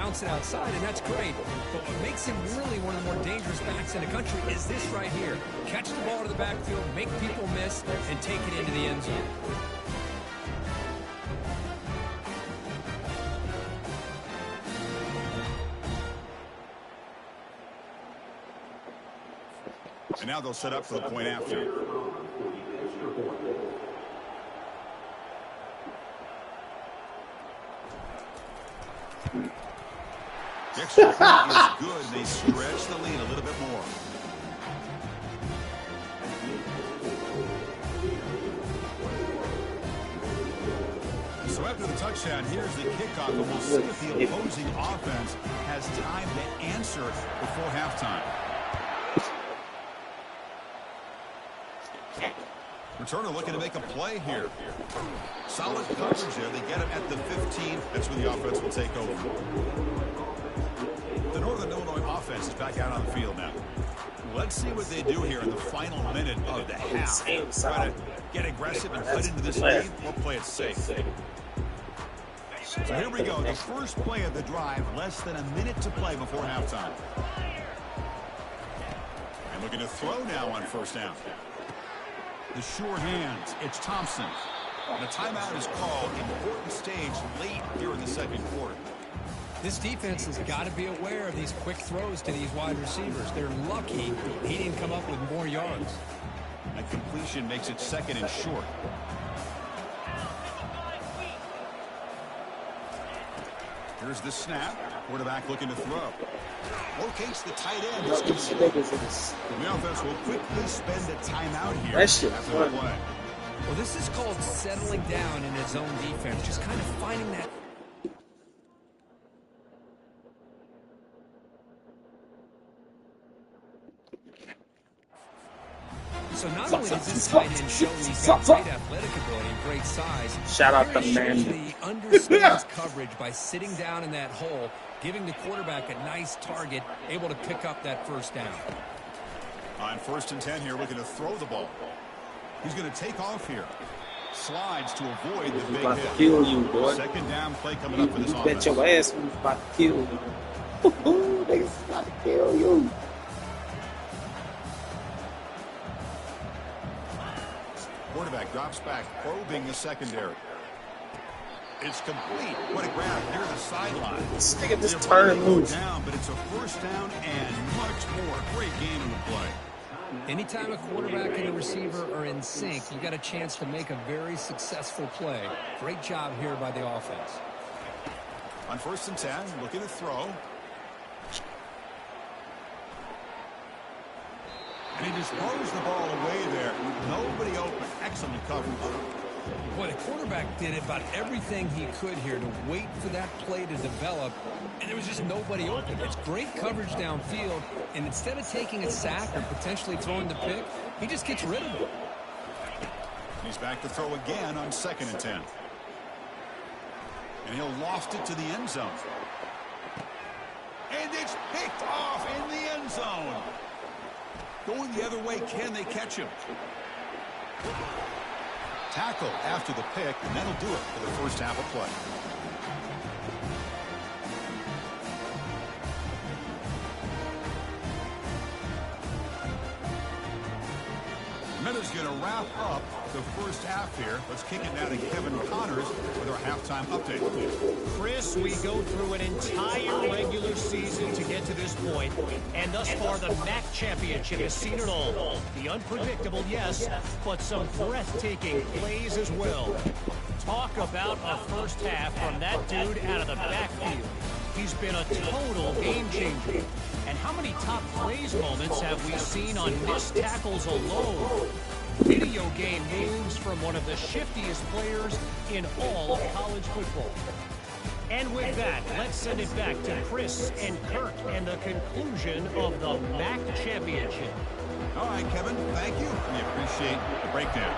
bounce it outside, and that's great. But what makes him really one of the more dangerous backs in the country is this right here. Catch the ball to the backfield, make people miss, and take it into the end zone. And now they'll set up for the point after. The extra point is good. They stretch the lead a little bit more. So after the touchdown, here's the kickoff, and we'll see if the opposing offense has time to answer before halftime. Returner looking to make a play here. Solid coverage there. They get him at the 15. That's when the offense will take over. The Northern Illinois offense is back out on the field now. Let's see what they do here in the final minute of the half. Try to get aggressive and cut into this lead or play it safe. So here we go. The first play of the drive. Less than a minute to play before halftime. And looking to throw now on first down. The sure hands. It's Thompson. And a timeout is called. Important stage late here in the second quarter. This defense has got to be aware of these quick throws to these wide receivers. They're lucky he didn't come up with more yards. That completion makes it second and short. Here's the snap. Quarterback looking to throw. Locates the tight end. The offense will quickly spend a timeout here after the play. Well, this is called settling down in his own defense. Just kind of finding that. So not only does this tight end show he's got great athletic ability and great size, shout out to man. He understands coverage by sitting down in that hole, giving the quarterback a nice target, able to pick up that first down. On 1st and 10 here, looking to throw the ball. He's going to take off here. Slides to avoid the big hit. Kill you, boy. Second down play coming up for this offense. Bet your ass who's about to kill you. Niggas about to kill you. Quarterback drops back, probing the secondary. It's complete. What a grab near the sideline. This nigga just turn and move. Down, but it's a first down and much more. Great game in the play. Anytime a quarterback and a receiver are in sync, you got a chance to make a very successful play. Great job here by the offense. On 1st and 10, looking to throw. And he just throws the ball away there. Nobody open. Excellent coverage. Boy, the quarterback did about everything he could here to wait for that play to develop, and there was just nobody open. It's great coverage downfield, and instead of taking a sack or potentially throwing the pick, he just gets rid of it. He's back to throw again on 2nd and 10. And he'll loft it to the end zone. And it's picked off in the end zone. Going the other way, can they catch him? Tackle after the pick, and that'll do it for the first half of play. Minutes going to wrap up the first half here. Let's kick it now to Kevin Connors with our halftime update. Chris, we go through an entire regular season to get to this point, and thus far the MAC championship has seen it all. The unpredictable, yes, but some breathtaking plays as well. Talk about a first half from that dude out of the backfield. He's been a total game changer. And how many top plays moments have we seen on missed tackles alone? Video game moves from one of the shiftiest players in all of college football. And with that, let's send it back to Chris and Kirk and the conclusion of the MAC championship. All right, Kevin, thank you. We appreciate the breakdown.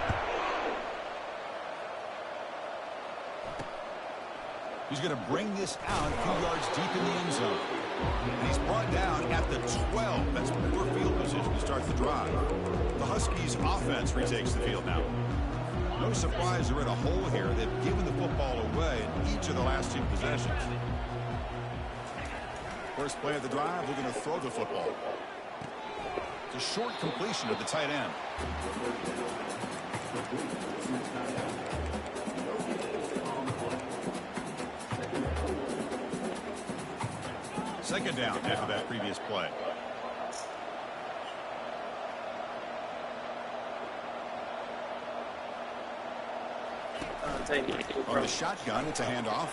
He's going to bring this out a few yards deep in the end zone. And he's brought down at the 12. That's poor field position to start the drive. The Huskies offense retakes the field now. No surprise they're in a hole here. They've given the football away in each of the last two possessions. First play of the drive, we're going to throw the football. It's a short completion of the tight end. Second down after that previous play. On the shotgun, it's a handoff.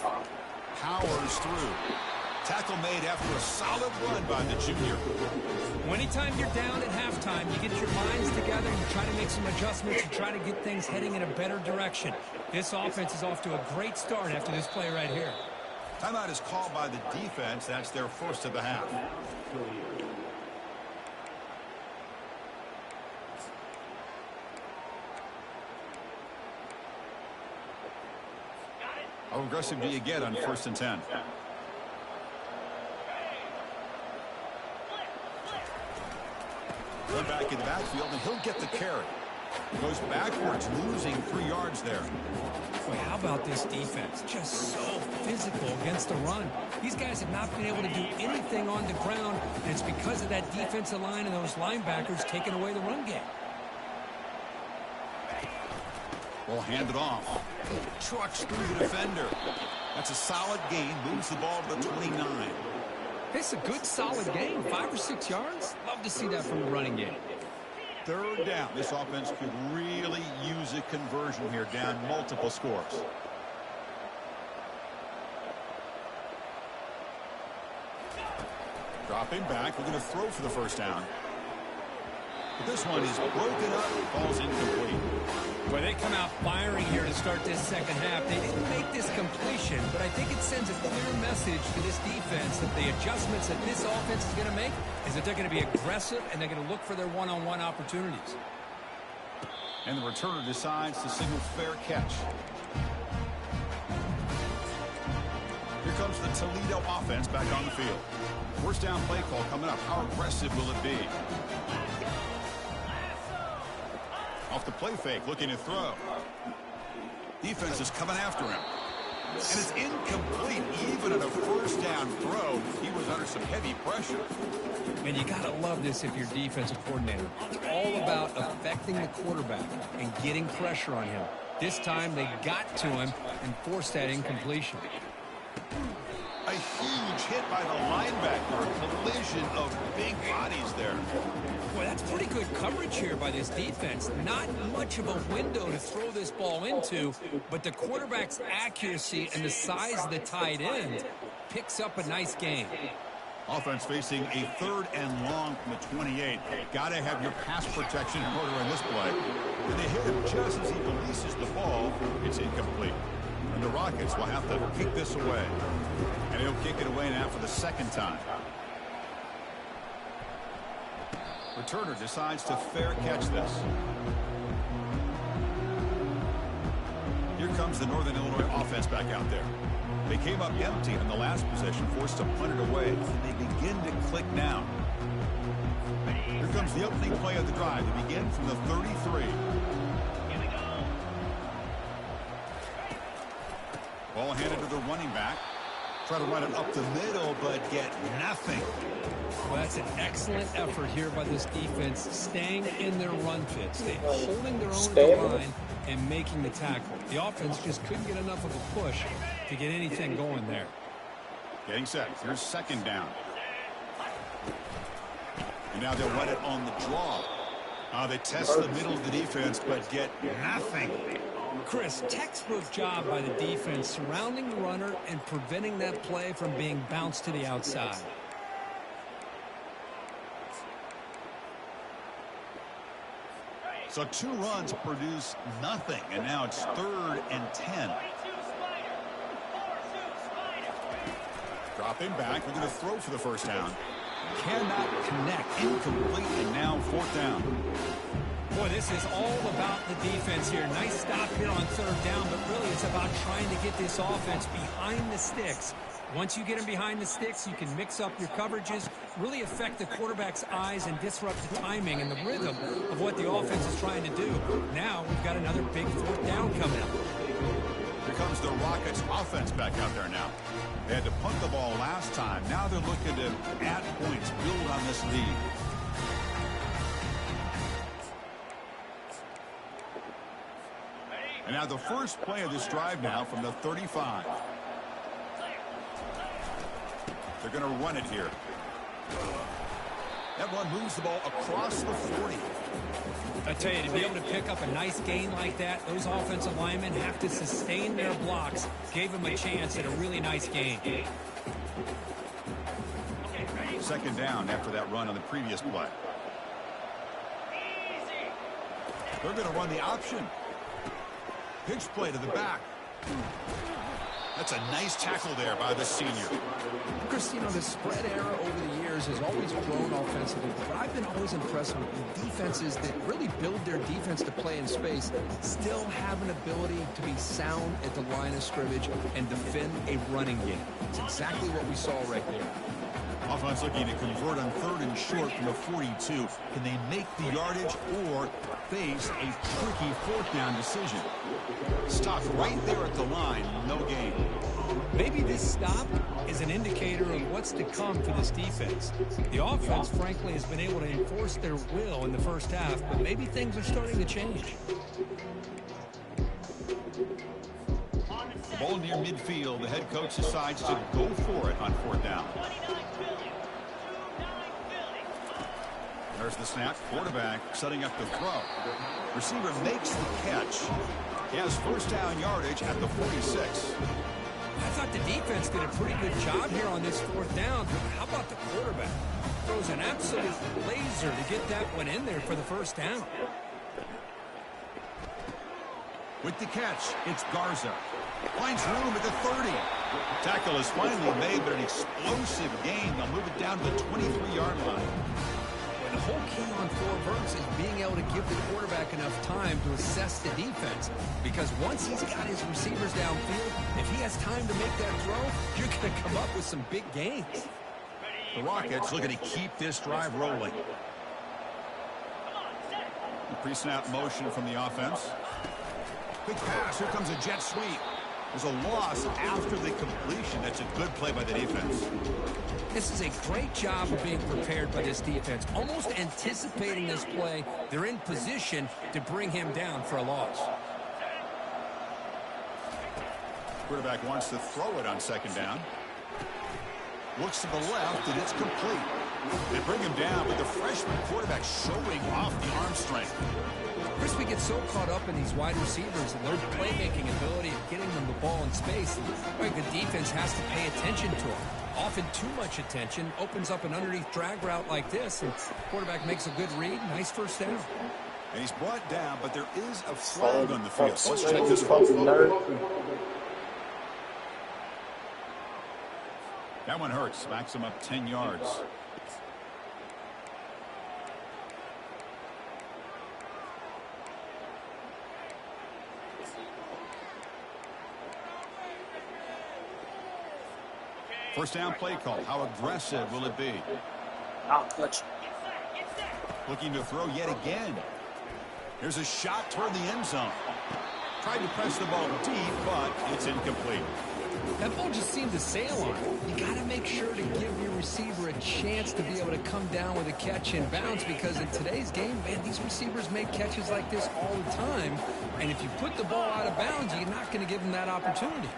Powers through. Tackle made after a solid run by the junior. Anytime you're down at halftime, you get your minds together, you try to make some adjustments, you try to get things heading in a better direction. This offense is off to a great start after this play right here. Timeout is called by the defense. That's their first of the half. How aggressive do you get on 1st and 10? Going back in the backfield, and he'll get the carry. Goes backwards, losing 3 yards there. Boy, how about this defense? Just so physical against the run. These guys have not been able to do anything on the ground, and it's because of that defensive line and those linebackers taking away the run game. Well, hand it off. Trucks through the defender. That's a solid gain. Moves the ball to the 29. It's a good, solid game. 5 or 6 yards. Love to see that from the running game. Third down. This offense could really use a conversion here, down multiple scores. Dropping back. We're going to throw for the first down. But this one is broken up. Falls incomplete. Well, they come out firing here to start this second half. They didn't make this completion, but I think it sends a clear message to this defense that the adjustments that this offense is going to make is that they're going to be aggressive and they're going to look for their one-on-one opportunities. And the returner decides to signal fair catch. Here comes the Toledo offense back on the field. First down play call coming up. How aggressive will it be? Off the play fake, looking to throw. Defense is coming after him. And it's incomplete. Even at a first down throw, he was under some heavy pressure. And you got to love this if you're defensive coordinator. It's all about affecting the quarterback and getting pressure on him. This time they got to him and forced that incompletion. A huge hit by the linebacker. A collision of big bodies there. Boy, that's pretty good coverage here by this defense. Not much of a window to throw this ball into, but the quarterback's accuracy and the size of the tight end picks up a nice gain. Offense facing a 3rd and long from the 28. Got to have your pass protection in order in this play. And they hit him just as he releases the ball. It's incomplete. And the Rockets will have to kick this away. And he'll kick it away now for the second time. Returner decides to fair catch this. Here comes the Northern Illinois offense back out there. They came up empty in the last possession, forced to punt it away. And they begin to click now. Here comes the opening play of the drive. They begin from the 33. Ball handed to the running back. Try to run it up the middle, but get nothing. Well, that's an excellent effort here by this defense, staying in their run fits, holding their own at the line and making the tackle. The offense just couldn't get enough of a push to get anything going there. Getting set. Here's second down. And now they'll run it on the draw. They test the middle of the defense, but get nothing. Chris, textbook job by the defense surrounding the runner and preventing that play from being bounced to the outside. So 2 runs produce nothing, and now it's 3rd and 10. Dropping back, we're going to throw for the first down. Cannot connect, incomplete, and now 4th down. Boy, this is all about the defense here. Nice stop here on 3rd down, but really it's about trying to get this offense behind the sticks. Once you get them behind the sticks, you can mix up your coverages, really affect the quarterback's eyes and disrupt the timing and the rhythm of what the offense is trying to do. Now we've got another big 4th down coming up. Here comes the Rockets offense back out there now. They had to punt the ball last time. time. Now they're looking to add points, build on this lead. And now the first play of this drive now from the 35. They're going to run it here. That one moves the ball across the 40. I tell you, to be able to pick up a nice gain like that, those offensive linemen have to sustain their blocks. Gave them a chance at a really nice gain. Second down after that run on the previous play. They're going to run the option. Pitch play to the back. That's a nice tackle there by the senior. Chris, you know, the spread era over the years has always grown offensively, but I've been always impressed with the defenses that really build their defense to play in space, still have an ability to be sound at the line of scrimmage and defend a running game. It's exactly what we saw right there. Offense looking to convert on 3rd and short from the 42. Can they make the yardage or face a tricky 4th down decision? Stop right there at the line. No gain. Maybe this stop is an indicator of what's to come for this defense. The offense, frankly, has been able to enforce their will in the first half, but maybe things are starting to change. Ball near midfield. The head coach decides to go for it on 4th down. There's the snap. Quarterback setting up the throw. Receiver makes the catch. He has first down yardage at the 46. I thought the defense did a pretty good job here on this 4th down, but how about the quarterback? Throws an absolute laser to get that one in there for the first down. With the catch, it's Garza. Finds room at the 30. Tackle is finally made, but an explosive gain. They'll move it down to the 23-yard line. The whole key on 4 verts is being able to give the quarterback enough time to assess the defense. Because once he's got his receivers downfield, if he has time to make that throw, you're going to come up with some big gains. The Rockets looking to keep this drive rolling. The pre-snap motion from the offense. Quick pass. Here comes a jet sweep. There's a loss after the completion. That's a good play by the defense. This is a great job of being prepared by this defense. Almost anticipating this play, they're in position to bring him down for a loss. Quarterback wants to throw it on 2nd down. Looks to the left, and it's complete. They bring him down, but the freshman quarterback showing off the arm strength. Chris, we get so caught up in these wide receivers and their playmaking ability of getting them the ball in space. Right, the defense has to pay attention to them. Often too much attention opens up an underneath drag route like this, and quarterback makes a good read. Nice first down. And he's brought down, but there is a flag on the field. Let's check this one. That one hurts. Backs him up 10 yards. First down play call. How aggressive will it be? Clutch. Looking to throw yet again. Here's a shot toward the end zone. Tried to press the ball deep, but it's incomplete. That ball just seemed to sail on it. You got to make sure to give your receiver a chance to be able to come down with a catch and bounce, because in today's game, man, these receivers make catches like this all the time. And if you put the ball out of bounds, you're not going to give them that opportunity.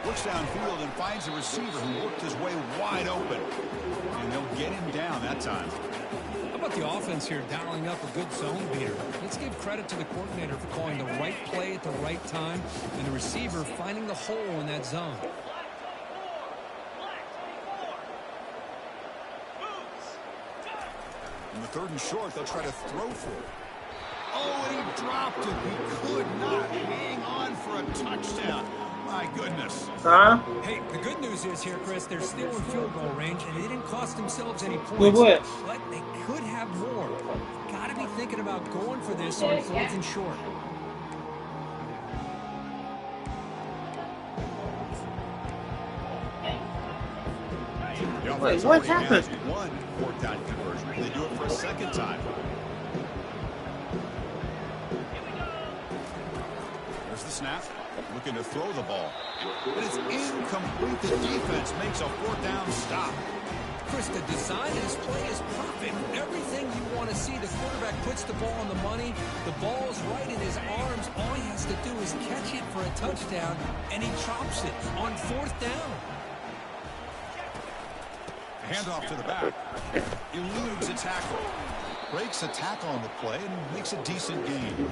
Looks downfield and finds a receiver who worked his way wide open. And they'll get him down that time. How about the offense here dialing up a good zone beater? Let's give credit to the coordinator for calling the right play at the right time and the receiver finding the hole in that zone. In the 3rd and short, they'll try to throw for it. Oh, and he dropped it. He could not hang on for a touchdown. My goodness. Hey, the good news is here, Chris, they're still in field goal range, and they didn't cost themselves any points. But they could have more. Got to be thinking about going for this on 4th and short. Wait, what happened? One 4th down conversion. They do it for a 2nd time. There's the snap. Looking to throw the ball. But it's incomplete. The defense makes a fourth down stop. Chris, the design of this play is perfect. Everything you want to see. The quarterback puts the ball on the money. The ball's right in his arms. All he has to do is catch it for a touchdown, and he chops it on fourth down. Handoff to the back. Eludes a tackle. Breaks a tackle on the play and makes a decent gain.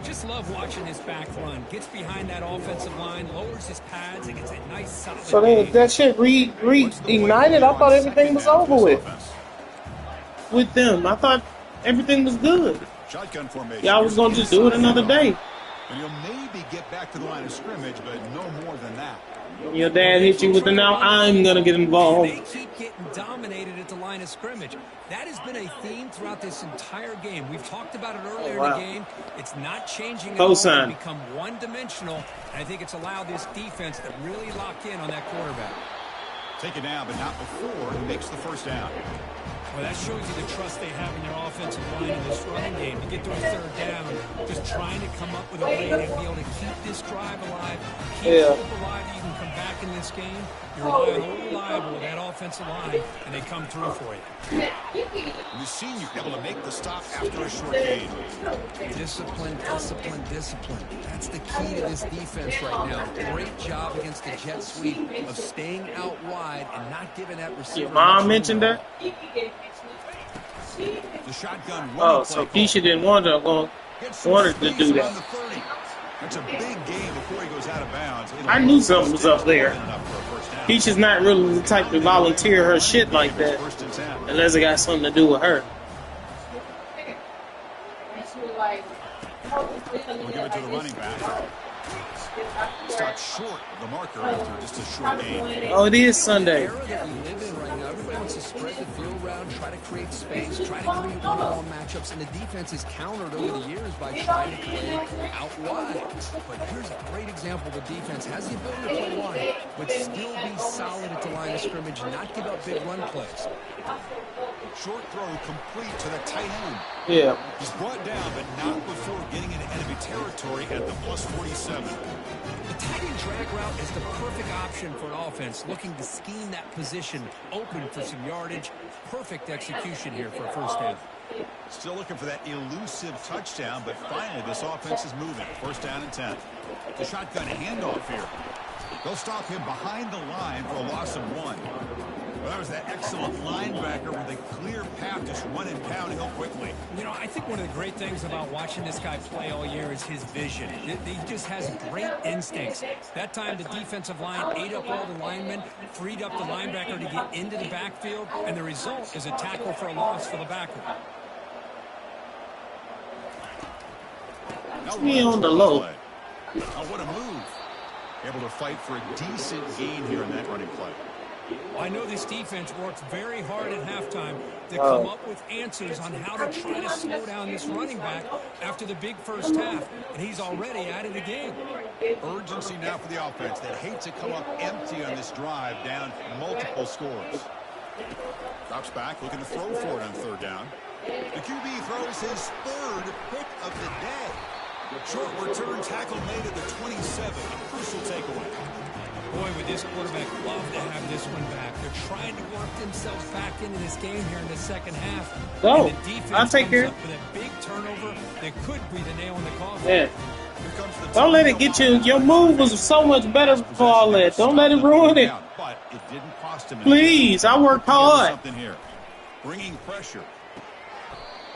Just love watching this back run. Gets behind that offensive line, lowers his pads, and gets a nice solid So then gain. that shit reignited. I thought everything was over with them. I thought everything was good. Shotgun formation. Y'all was gonna just do it another day. And you'll maybe get back to the line of scrimmage, but no more than that. Your dad hit you with the now I'm gonna get involved. They keep getting dominated at the line of scrimmage. That has been a theme throughout this entire game. We've talked about it earlier in the game. It's not changing at all. It's become one-dimensional. And I think it's allowed this defense to really lock in on that quarterback. Take it down, but not before he makes the first down. Well, that shows you the trust they have in their offensive line in this running game. To get to a third down, just trying to come up with a way to be able to keep this drive alive, keep hope alive that you can come back in this game. You're reliable with that offensive line, and they come through for you. The senior able to make the stop after a short gain. Discipline, discipline, discipline. That's the key to this defense right now. Great job against the jet sweep of staying out wide and not giving that receiver. Your mom mentioned that? The shotgun. Oh, so Keisha didn't want wanted to do that. It's a big game before he goes out of bounds. I knew something was up there. Keisha's not really the type to volunteer her shit like that unless it got something to do with her. We'll give it to the running back. Stops short of the marker after just a short gain. Oh, it is Sunday. The era that we live in right now, everybody wants to spread the field around, try to create space, try to create one-on-one matchups, and the defense is countered over the years by trying to play out wide. But here's a great example. The defense has the ability to play wide, but still be solid at the line of scrimmage, not give up big run plays. Short throw complete to the tight end. Yeah. He's brought down, but not before getting into enemy territory at the plus 47. The tight end drag route is the perfect option for an offense looking to scheme that position open for some yardage. Perfect execution here for a first down. Still looking for that elusive touchdown, but finally this offense is moving. First down and 10. The shotgun handoff here. They'll stop him behind the line for a loss of 1. Well, that was that excellent linebacker with a clear path, just running downhill quickly. You know, I think one of the great things about watching this guy play all year is his vision. He just has great instincts. That time, the defensive line ate up all the linemen, freed up the linebacker to get into the backfield, and the result is a tackle for a loss for the backer. Me on the low. Oh, what a move. Able to fight for a decent gain here in that running play. I know this defense works very hard at halftime to come up with answers on how to try to slow down this running back after the big first half, and he's already out of the game. Urgency now for the offense that hates to come up empty on this drive, down multiple scores. Drops back, looking to throw for it on third down. The QB throws his third pick of the day. Short return tackle made at the 27. A crucial takeaway. Boy, would this quarterback love to have this one back. They're trying to work themselves back into this game here in the second half. Go. And the defense I'll take care. comes up with a big turnover that could be the nail in the coffin. Yeah. Don't let it get you. Your move was so much better before all that. Don't let it ruin it. But it didn't cost him. Please, I worked hard. Something here. Bringing pressure.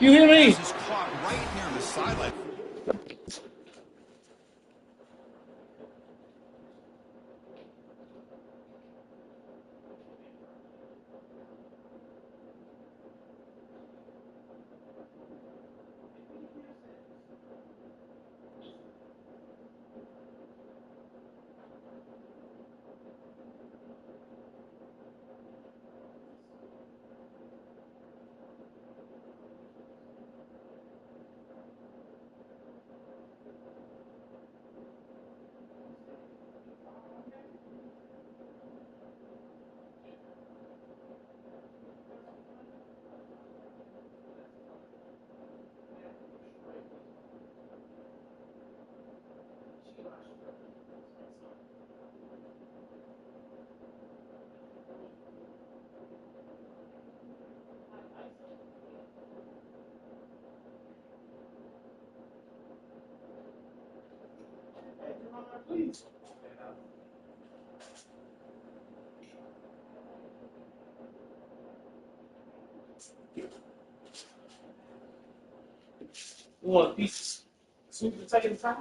You hear me? This is caught right near the sideline. You want a piece of sweet potato fry?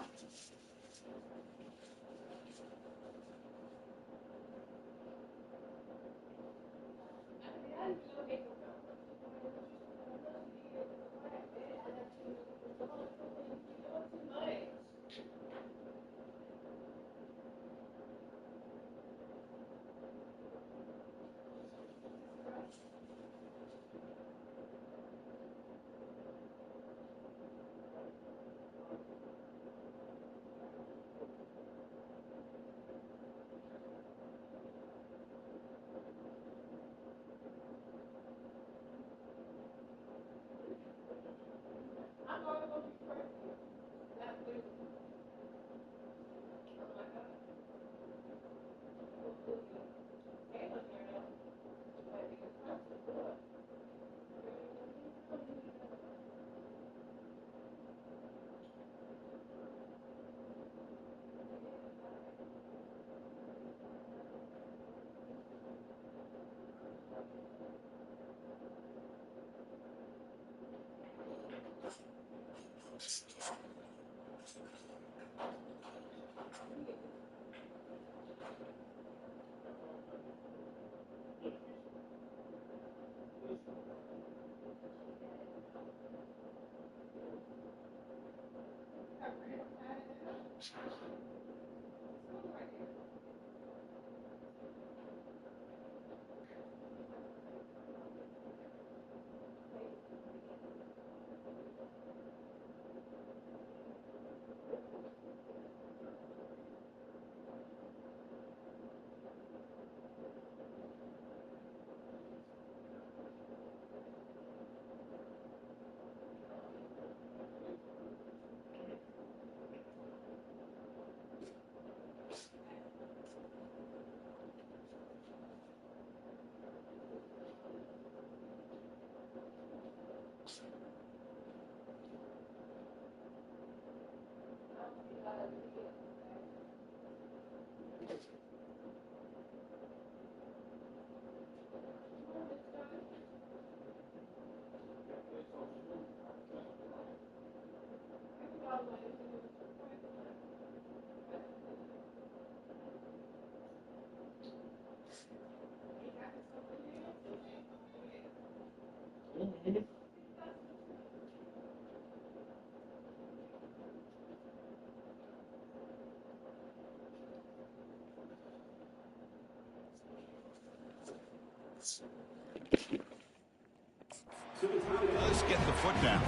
Let's get the foot down.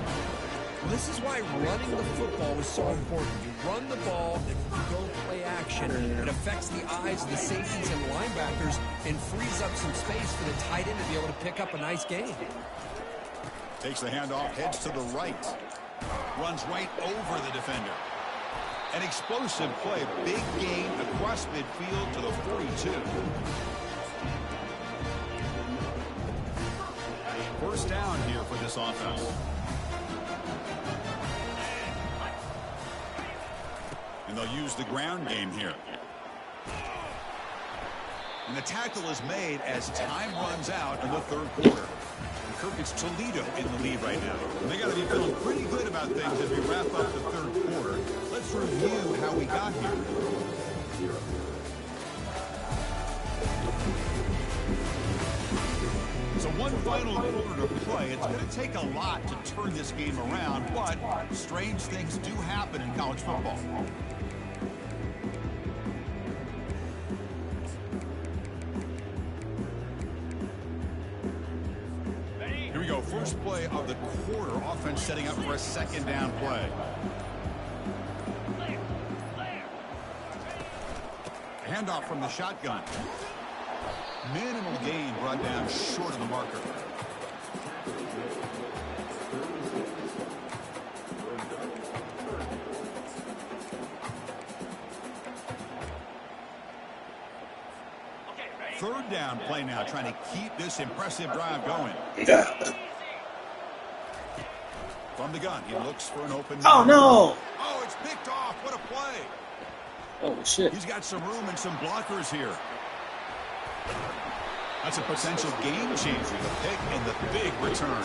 Well, this is why running the football is so important. You run the ball, and you don't play action. It affects the eyes of the safeties and linebackers and frees up some space for the tight end to be able to pick up a nice gain. Takes the handoff, heads to the right. Runs right over the defender. An explosive play. Big gain across midfield to the 42. First down here for this offense. And they'll use the ground game here. And the tackle is made as time runs out in the third quarter. And Kirk, it's Toledo in the lead right now. And they got to be feeling pretty good about things as we wrap up the third quarter. Let's review how we got here. So one final quarter to play. It's going to take a lot to turn this game around, but strange things do happen in college football. Here we go. First play of the quarter. Offense setting up for a second down play. Handoff from the shotgun. Minimal gain brought down short of the marker. Third down play now, trying to keep this impressive drive going. From the gun, he looks for an open. Oh, no. Oh, it's picked off. What a play. Oh, shit. He's got some room and some blockers here. That's a potential game changer, the pick and the big return.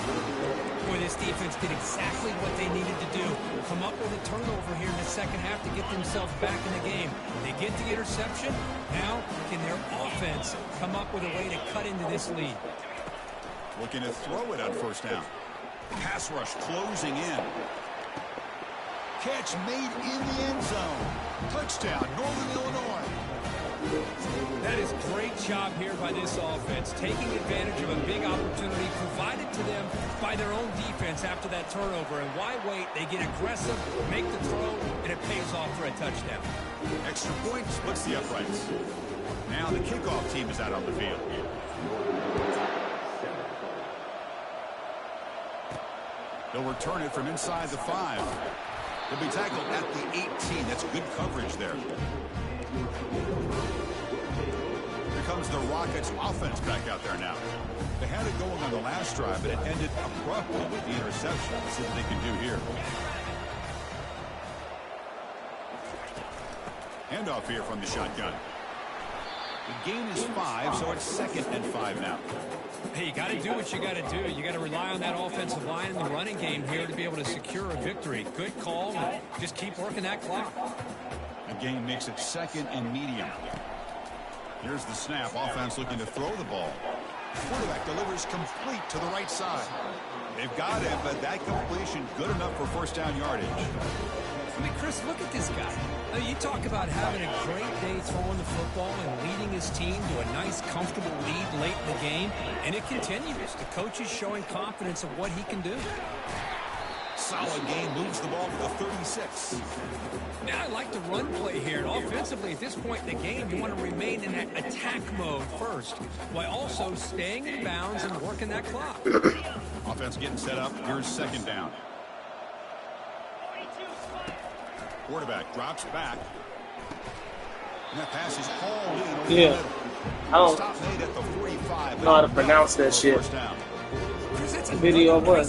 Boy, this defense did exactly what they needed to do. Come up with a turnover here in the second half to get themselves back in the game. They get the interception. Now, can their offense come up with a way to cut into this lead? Looking to throw it on first down. Pass rush closing in. Catch made in the end zone. Touchdown, Northern Illinois. That is great job here by this offense, taking advantage of a big opportunity provided to them by their own defense after that turnover. And why wait? They get aggressive, make the throw, and it pays off for a touchdown. Extra point splits the uprights. Now the kickoff team is out on the field. They'll return it from inside the 5. They'll be tackled at the 18. That's good coverage there. Here comes the Rockets offense back out there now. They had it going on the last drive, but it ended abruptly with the interception. Let's see what they can do here. Handoff here from the shotgun. The gain is 5, so it's 2nd and 5 now. Hey, you got to do what you got to do. You got to rely on that offensive line in the running game here to be able to secure a victory. Good call, and just keep working that clock. The gain makes it 2nd and medium. Here's the snap. Offense looking to throw the ball. Quarterback delivers complete to the right side. They've got it, but that completion good enough for first down yardage. I mean, Chris, look at this guy. I mean, you talk about having a great day throwing the football and leading his team to a nice, comfortable lead late in the game, and it continues. The coach is showing confidence of what he can do. Solid game, moves the ball to the 36. Now I like the run play here. And offensively, at this point in the game, you want to remain in that attack mode first, while also staying in bounds and working that clock. Offense getting set up. Here's 2nd down. Quarterback drops back. And that pass is hauled in over the middle. I don't Stop made at the 45. know how to pronounce that shit. Video of what? I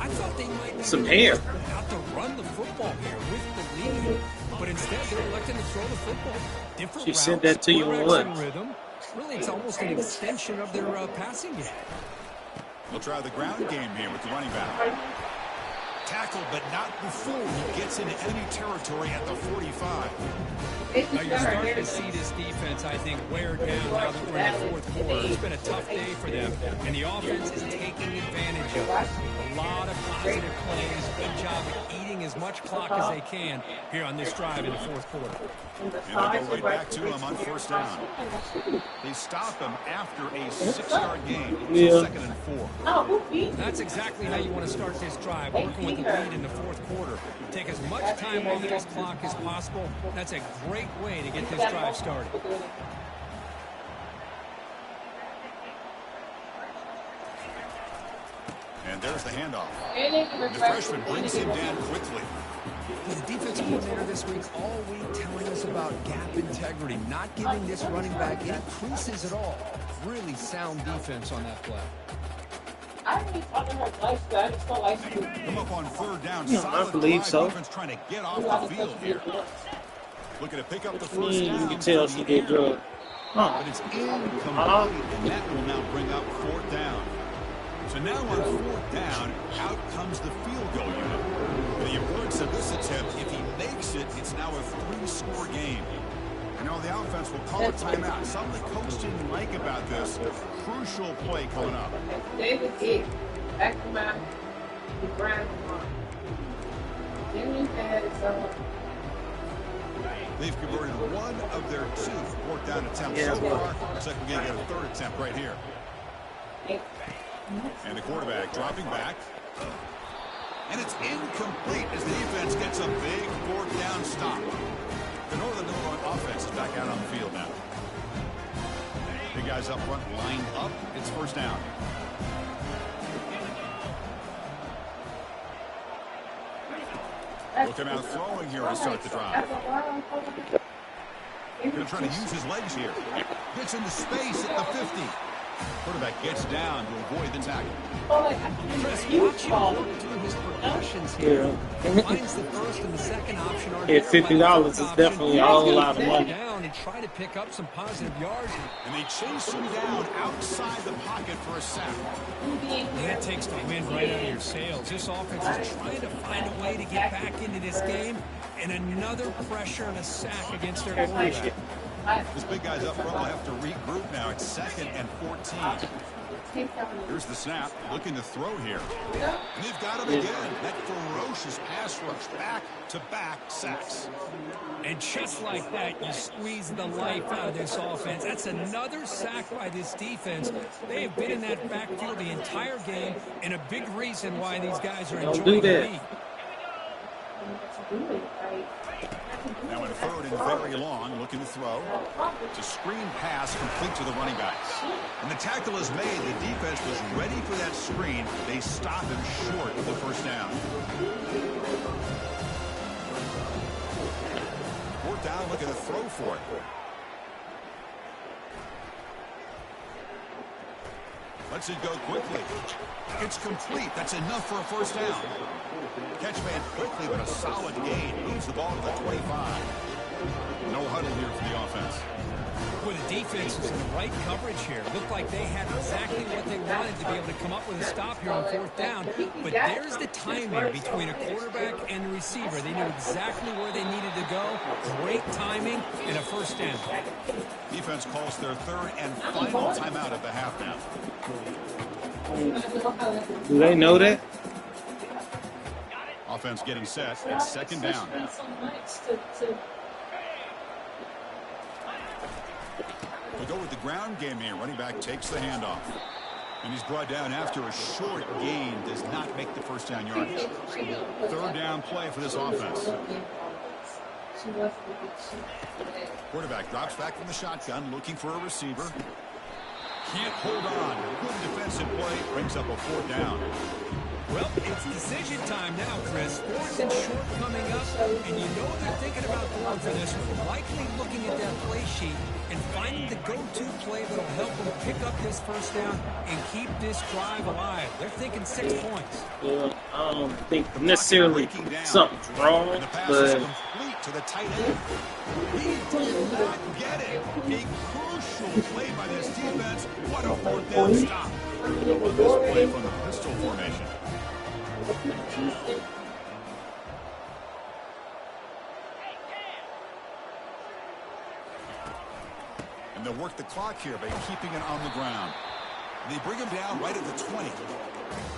thought they might Some hair. out to run the football here with the lead, but instead they're electing to throw the football. Different She routes, sent that to you on quarterbacks what? in rhythm. Really, it's almost an extension of their passing game. We'll try the ground game here with the running back. Tackled, but not before he gets into enemy territory at the 45. Now you're starting to see this defense, I think, wear down now that we're in the fourth quarter. It's been a tough day for them, and the offense is taking advantage of it. A lot of positive plays. Good job of eating as much clock as they can here on this drive in the fourth quarter. And they go right back to him on first down. They stop him after a 6-yard gain. It's 2nd and 4. That's exactly how you want to start this drive, working with the lead in the fourth quarter. Take as much time off this clock as possible. That's a great way to get this drive started. And there's the handoff. The freshman brings him down quickly. The defensive coordinator this week all week telling us about gap integrity, not giving this running back any creases at all. Really sound defense on that play. Come up on 3rd down. Yeah, I believe so. Defense trying to get off the field here. Looking to pick up the first down. You can tell she did good. But it's incomplete, and that will now bring up 4th down. So now on 4th down, out comes the field goal unit. The importance of this attempt, if he makes it, it's now a 3-score game. You know, the offense will call a timeout. Something the coach didn't like about this. Crucial play coming up. David Hicks, back to my ground. They've converted 1 of their 2 4th down attempts so far. Looks like we're going to get a 3rd attempt right here. And the quarterback dropping back. And it's incomplete as the defense gets a big 4th down stop. The Northern Illinois offense is back out on the field now. Big guys up front lined up. It's first down. Looking out throwing here to start the drive. Going to try to use his legs here. Gets into space at the 50. Quarterback gets down to avoid the tackle. Chris, watch him look through his progressions here. Finds the first and the second option are Yeah, there. $50 is definitely a whole lot of money. Down and try to pick up some positive yards. And they chase him down outside the pocket for a sack. And that takes the wind right out of your sails. This offense is trying to find a way to get back into this game. And another pressure and a sack against their quarterback. This big guy's up front will have to regroup now. It's 2nd and 14. Here's the snap, looking to throw here. And they've got him again. That ferocious pass rush, back-to-back sacks. And just like that, you squeeze the life out of this offense. That's another sack by this defense. They have been in that backfield the entire game, and a big reason why these guys are enjoying the lead. Now in 3rd and very long, looking to throw. It's a screen pass complete to the running backs. And the tackle is made. The defense was ready for that screen. They stop him short of the first down. 4th down, looking to throw for it. Lets it go quickly. It's complete. That's enough for a first down. Catch made quickly, but a solid gain. Moves the ball to the 25. No huddle here for the offense. Well, the defense was in the right coverage here. Looked like they had exactly what they wanted to be able to come up with a stop here on 4th down. But there's the timing between a quarterback and the receiver. They knew exactly where they needed to go. Great timing and a first down. Defense calls their 3rd and final timeout of the half now. Do they know that? Offense getting set. It's 2nd down. We go with the ground game here. Running back takes the handoff. And he's brought down after a short gain. Does not make the first down yardage. 3rd down play for this offense. Quarterback drops back from the shotgun, looking for a receiver. Can't hold on. Good defensive play. Brings up a 4th down. Well, it's decision time now, Chris. 4th and short coming up, and you know they're thinking about going for this one. Likely looking at that play sheet and finding the go-to play that will help them pick up this first down and keep this drive alive. They're thinking 6 points. Well, I don't think necessarily something's wrong, And the pass but is complete to the tight end. He did not get it. A crucial play by this defense. What a 4th down stop. With this play from the pistol formation. And they'll work the clock here by keeping it on the ground. They bring him down right at the 20.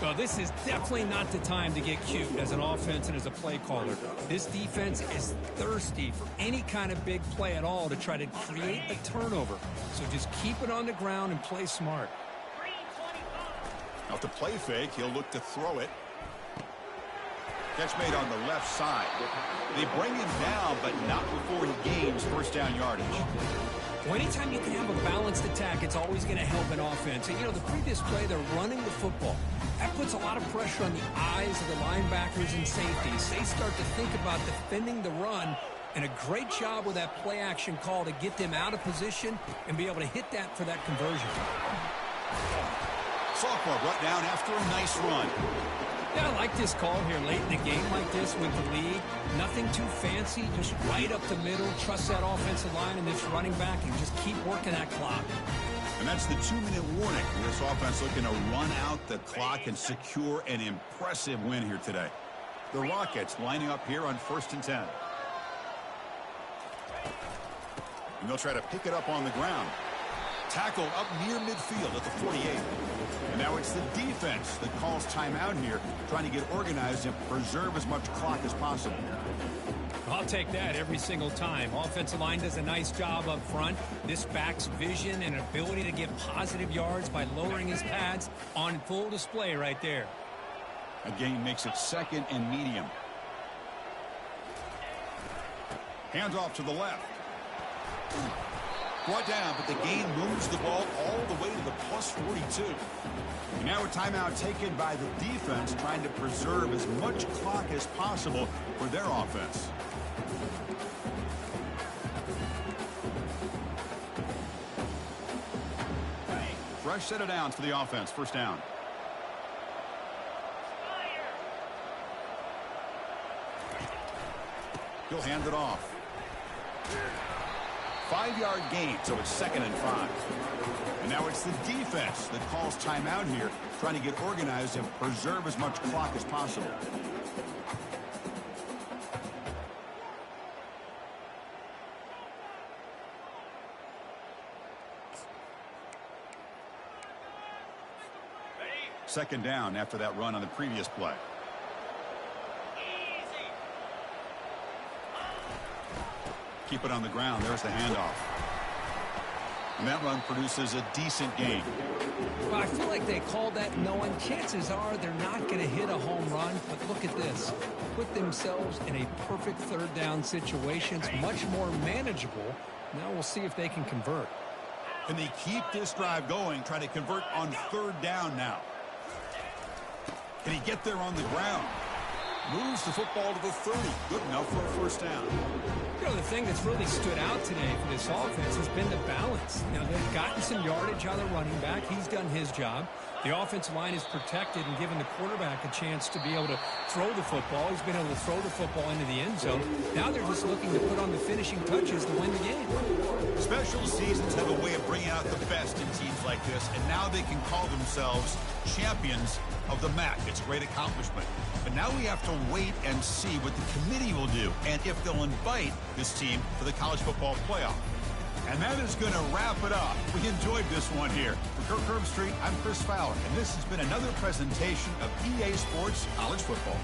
Well, this is definitely not the time to get cute as an offense and as a play caller. This defense is thirsty for any kind of big play at all to try to create a turnover. So just keep it on the ground and play smart. Now to play fake, he'll look to throw it. Catch made on the left side. They bring him down, but not before he gains first down yardage. Well, anytime you can have a balanced attack, it's always going to help an offense. And, you know, the previous play, they're running the football. That puts a lot of pressure on the eyes of the linebackers and safeties. They start to think about defending the run, and a great job with that play action call to get them out of position and be able to hit that for that conversion. Sophomore brought down after a nice run. Yeah, I like this call here late in a game like this with the lead. Nothing too fancy, just right up the middle. Trust that offensive line and this running back and just keep working that clock. And that's the 2-minute warning. This offense looking to run out the clock and secure an impressive win here today. The Rockets lining up here on 1st and 10. And they'll try to pick it up on the ground. Tackle up near midfield at the 48. And now it's the defense that calls timeout here, trying to get organized and preserve as much clock as possible. I'll take that every single time. Offensive line does a nice job up front. This back's vision and ability to get positive yards by lowering his pads on full display right there. Again, makes it 2nd and medium. Hands off to the left. Brought down, but the gain moves the ball all the way to the plus 42. And now a timeout taken by the defense, trying to preserve as much clock as possible for their offense. Fresh set of downs for the offense. First down. He'll hand it off. 5-yard gain, so it's 2nd and 5. And now it's the defense that calls timeout here, trying to get organized and preserve as much clock as possible. Second down after that run on the previous play. Keep it on the ground. There's the handoff. And that run produces a decent gain. Well, I feel like they called that knowing chances are they're not going to hit a home run. But look at this. Put themselves in a perfect 3rd down situation. It's much more manageable. Now we'll see if they can convert. Can they keep this drive going, trying to convert on 3rd down now? Can he get there on the ground? Moves the football to the 30. Good enough for a first down. You know, the thing that's really stood out today for this offense has been the balance. Now, they've gotten some yardage out of the running back. He's done his job. The offensive line is protected and given the quarterback a chance to be able to throw the football. He's been able to throw the football into the end zone. Now they're just looking to put on the finishing touches to win the game. Special seasons have a way of bringing out the best in teams like this, and now they can call themselves champions of the MAC. It's a great accomplishment. But now we have to wait and see what the committee will do and if they'll invite this team to the college football playoff. And that is going to wrap it up. We enjoyed this one here. For Kirk Herbstreit, I'm Chris Fowler, and this has been another presentation of EA Sports College Football.